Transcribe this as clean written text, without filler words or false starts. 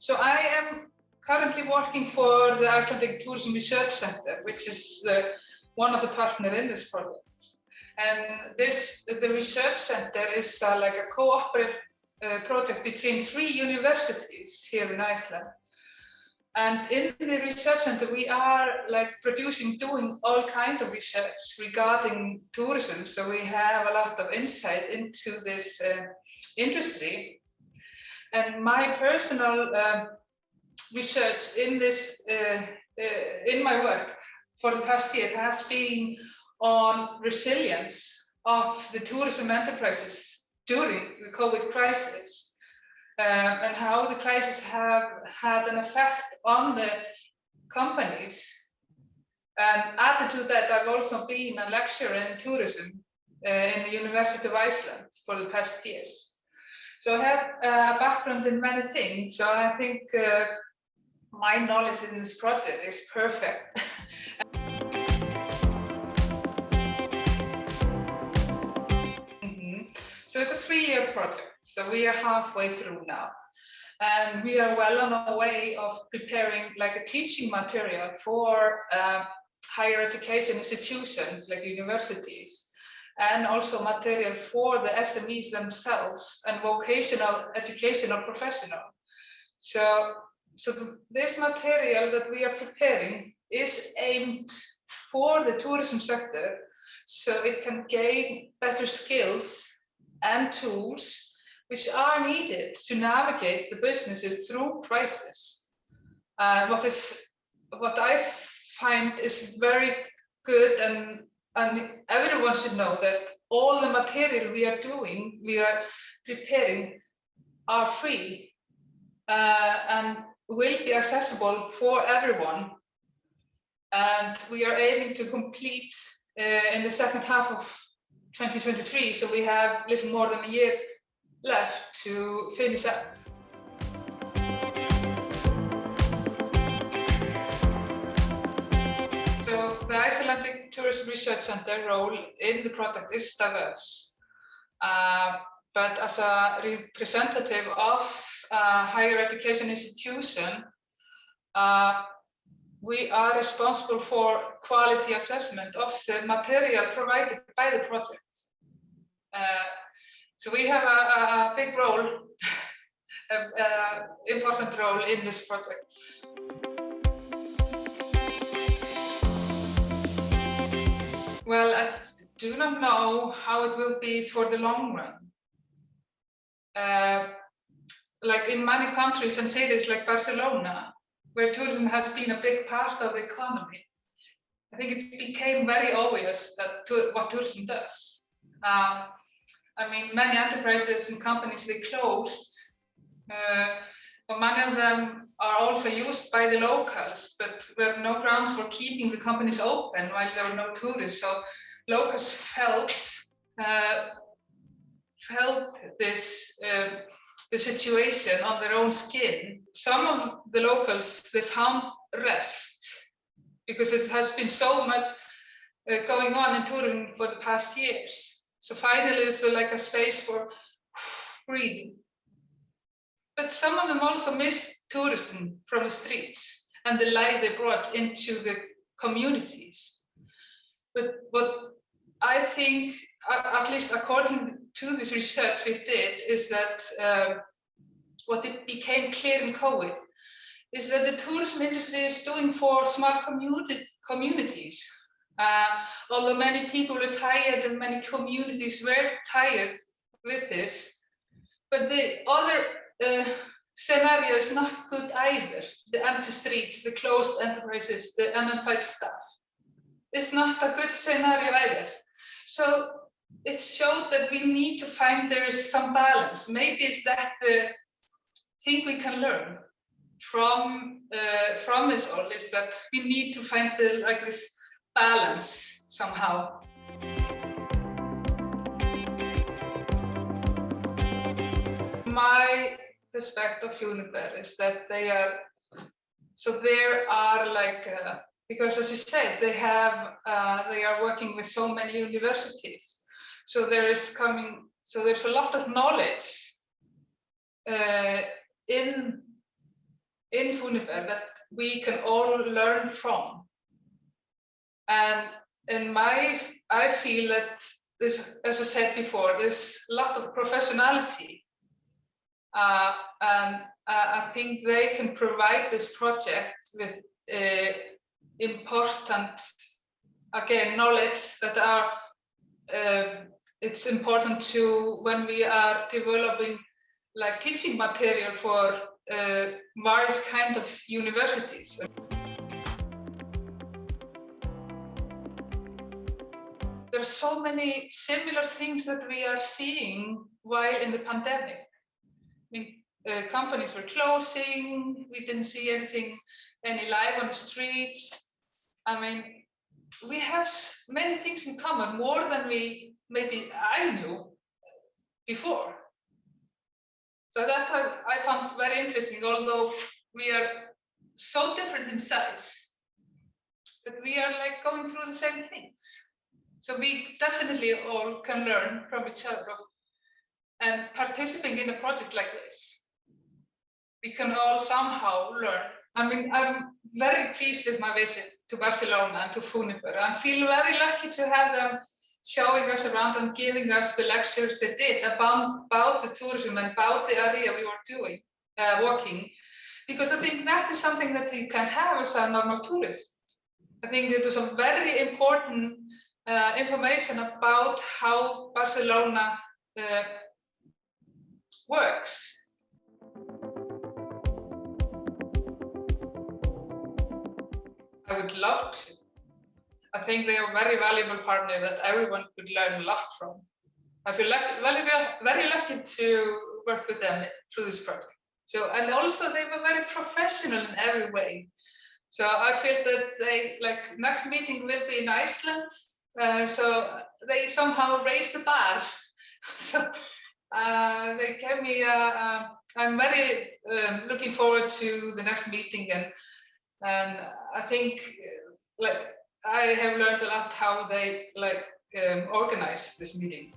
So I am currently working for the Icelandic Tourism Research Center, which is one of the partners in this project. And the research center is like a cooperative project between 3 universities here in Iceland. And in the research center, we are like doing all kinds of research regarding tourism. So we have a lot of insight into this industry. And my personal research in this, in my work for the past year has been on resilience of the tourism enterprises during the COVID crisis, and how the crisis have had an effect on the companies. And added to that, I've also been a lecturer in tourism in the University of Iceland for the past years. So I have a background in many things, so I think my knowledge in this project is perfect. So it's a 3-year project, so we are halfway through now. And we are well on our way of preparing like a teaching material for higher education institutions like universities, and also material for the SMEs themselves and vocational educational professional. So this material that we are preparing is aimed for the tourism sector, so it can gain better skills and tools which are needed to navigate the businesses through crisis. What I find is very good, and everyone should know that all the material we are preparing are free and will be accessible for everyone. And we are aiming to complete in the second half of 2023, so we have a little more than a year left to finish up. So the Icelandic Tourism Research Center role in the project is diverse, but as a representative of a higher education institution, we are responsible for quality assessment of the material provided by the project. So we have a big role, an important role in this project. Well, I do not know how it will be for the long run. Like in many countries and cities like Barcelona, where tourism has been a big part of the economy, I think it became very obvious that what tourism does. I mean, many enterprises and companies, they closed, but many of them are also used by the locals, but there were no grounds for keeping the companies open while there were no tourists. So locals felt this the situation on their own skin. Some of the locals, they found rest because it has been so much going on in tourism for the past years. So finally, it's like a space for breathing. But some of them also missed tourism from the streets and the life they brought into the communities. But what I think, at least according to this research we did, is that what it became clear in COVID is that the tourism industry is doing for small communities. Although many people were tired and many communities were tired with this, but the other scenario is not good either. The empty streets, the closed enterprises, the unemployed staff. It's not a good scenario either. So it showed that we need to find there is some balance. Maybe it's that the thing we can learn from this all is that we need to find this balance somehow. My perspective of Uniper is that they are because as you said, they are working with so many universities. So there's a lot of knowledge in in Funiper that we can all learn from. And I feel that this, as I said before, there's a lot of professionality. And I think they can provide this project with important, again, knowledge that are it's important to when we are developing like teaching material for various kind of universities. There's so many similar things that we are seeing while in the pandemic. I mean, companies were closing, we didn't see any life on the streets. I mean, we have many things in common, more than maybe I knew before. So that I found very interesting, although we are so different in size, but we are like going through the same things. So we definitely all can learn from each other, and participating in a project like this, we can all somehow learn. I mean, I'm very pleased with my visit to Barcelona and to Funiper. I feel very lucky to have them showing us around and giving us the lectures they did about the tourism and about the area we were doing, walking, because I think that is something that you can have as a normal tourist. I think it was a very important information about how Barcelona works. I would love to. I think they are a very valuable partner that everyone could learn a lot from. I feel very lucky to work with them through this project. So, and also they were very professional in every way. So I feel that they, like, next meeting will be in Iceland. So they somehow raised the bar. So they gave me, I'm very looking forward to the next meeting, and I think like I have learned a lot how they organize this meeting.